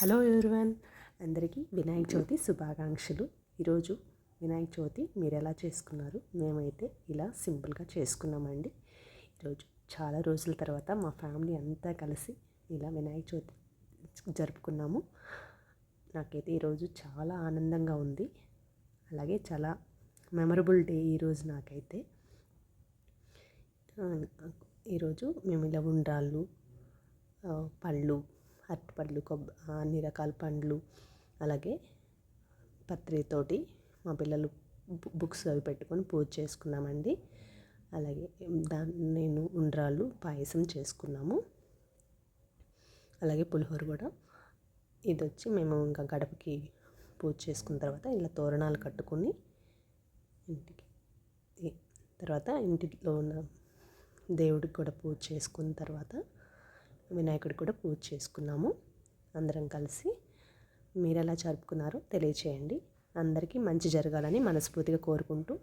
Hello everyone, అందరికీ వినాయక చవితి శుభాకాంక్షలు. ఈరోజు వినాయక చవితి మీరు ఎలా చేసుకున్నారు? మేమైతే ఇలా సింపుల్గా చేసుకున్నామండి. ఈరోజు చాలా రోజుల తర్వాత మా ఫ్యామిలీ అంతా కలిసి ఇలా వినాయక చవితి జరుపుకున్నాము. నాకైతే ఈరోజు చాలా ఆనందంగా ఉంది. అలాగే చాలా మెమరబుల్ డే ఈరోజు నాకైతే. ఈరోజు మేము ఇలా ఉండ్రాళ్ళు, పళ్ళు, అరటిపళ్ళు, అన్ని రకాల పండ్లు, అలాగే పత్రితోటి మా పిల్లలు బుక్స్ అవి పెట్టుకొని పూజ చేసుకున్నామండి. అలాగే నేను ఉండ్రాళ్ళు పాయసం చేసుకున్నాము. అలాగే పులిహోర కూడా. ఇది వచ్చి మేము ఇంకా గడపకి పూజ చేసుకున్న తర్వాత ఇలా తోరణాలు కట్టుకొని ఇంటికి తర్వాత ఇంటిలో ఉన్న దేవుడికి కూడా పూజ చేసుకున్న తర్వాత వినాయకుడికి కూడా పూజ చేసుకున్నాము అందరం కలిసి. మీరు ఎలా జరుపుకున్నారో తెలియచేయండి. అందరికీ మంచి జరగాలని మనస్ఫూర్తిగా కోరుకుంటూ